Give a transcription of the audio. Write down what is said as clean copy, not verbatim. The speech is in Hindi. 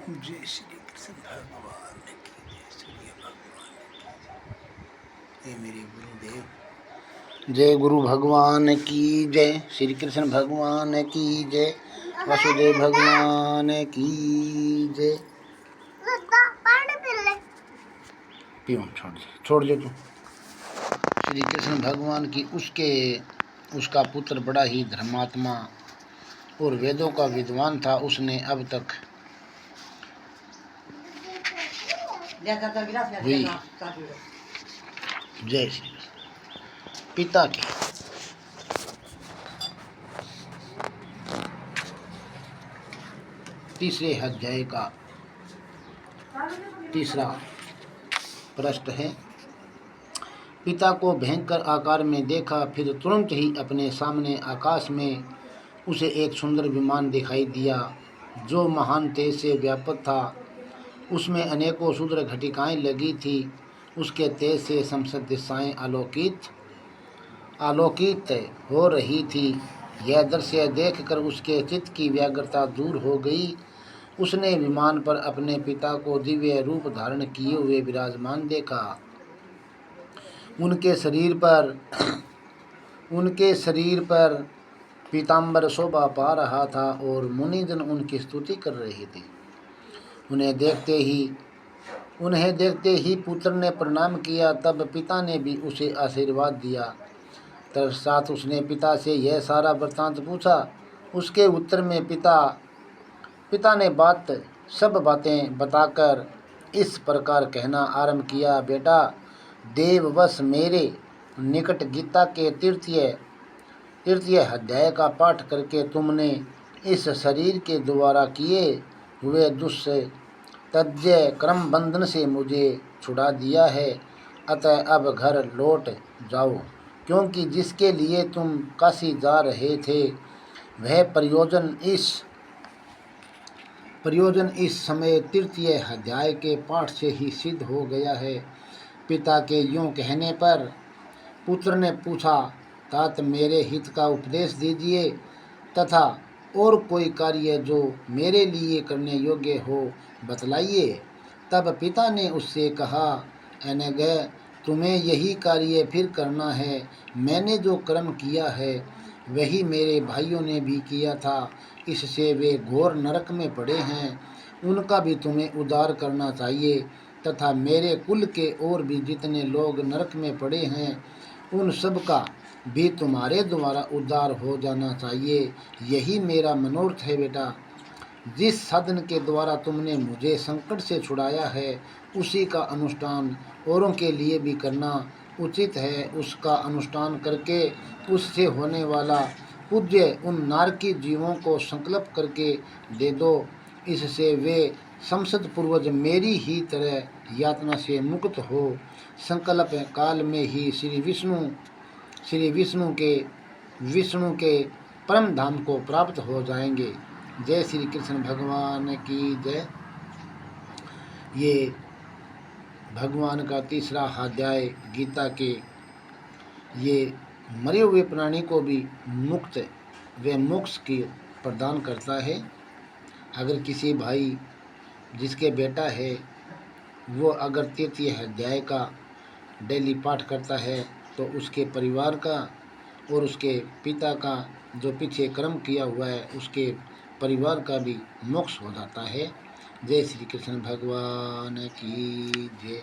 जय श्री कृष्ण भगवान की जय, सूर्य भगवान की। ये मेरे गुरुदेव। जय गुरु भगवान की जय, श्री कृष्ण भगवान की जय, वासुदेव भगवान की जय। छोड़ दे तू। श्री कृष्ण भगवान की उसका पुत्र बड़ा ही धर्मात्मा और वेदों का विद्वान था। उसने अब तक जय श्री पिता के तीसरे अध्याय का तीसरा प्रश्न है। पिता को भयंकर आकार में देखा, फिर तुरंत ही अपने सामने आकाश में उसे एक सुंदर विमान दिखाई दिया जो महान तेज से व्यापक था। उसमें अनेकों सूर्य घटिकाएं लगी थी। उसके तेज से समस्त दिशाएं आलोकित हो रही थी। यह दृश्य देखकर उसके चित्त की व्याकुलता दूर हो गई। उसने विमान पर अपने पिता को दिव्य रूप धारण किए हुए विराजमान देखा। उनके शरीर पर पीताम्बर शोभा पा रहा था और मुनिजन उनकी स्तुति कर रहे थे। उन्हें देखते ही पुत्र ने प्रणाम किया। तब पिता ने भी उसे आशीर्वाद दिया। तत्पश्चात उसने पिता से यह सारा वृत्तांत पूछा। उसके उत्तर में पिता ने सब बातें बताकर इस प्रकार कहना आरंभ किया। बेटा, देववश मेरे निकट गीता के तृतीय अध्याय का पाठ करके तुमने इस शरीर के द्वारा किए हुए दुष्त्यज्य कर्म बंधन से मुझे छुड़ा दिया है। अतः अब घर लौट जाओ, क्योंकि जिसके लिए तुम काशी जा रहे थे वह प्रयोजन इस समय तृतीय अध्याय के पाठ से ही सिद्ध हो गया है। पिता के यूँ कहने पर पुत्र ने पूछा, तात मेरे हित का उपदेश दीजिए तथा और कोई कार्य जो मेरे लिए करने योग्य हो बतलाइए। तब पिता ने उससे कहा, अनघ, तुम्हें यही कार्य फिर करना है। मैंने जो कर्म किया है वही मेरे भाइयों ने भी किया था, इससे वे घोर नरक में पड़े हैं। उनका भी तुम्हें उद्धार करना चाहिए तथा मेरे कुल के और भी जितने लोग नरक में पड़े हैं उन सब का भी तुम्हारे द्वारा उद्धार हो जाना चाहिए। यही मेरा मनोरथ है। बेटा, जिस साधन के द्वारा तुमने मुझे संकट से छुड़ाया है उसी का अनुष्ठान औरों के लिए भी करना उचित है। उसका अनुष्ठान करके उससे होने वाला पूज्य उन नारकी जीवों को संकल्प करके दे दो। इससे वे संसद पूर्वज मेरी ही तरह यातना से मुक्त हो संकल्प काल में ही श्री विष्णु के परम धाम को प्राप्त हो जाएंगे। जय श्री कृष्ण भगवान की जय। ये भगवान का तीसरा अध्याय गीता के ये मरे हुए प्राणी को भी मुक्त व मोक्ष की प्रदान करता है। अगर किसी भाई जिसके बेटा है वो अगर तृतीय अध्याय का डेली पाठ करता है तो उसके परिवार का और उसके पिता का जो पीछे कर्म किया हुआ है उसके परिवार का भी मोक्ष हो जाता है। जय श्री कृष्ण भगवान की जय।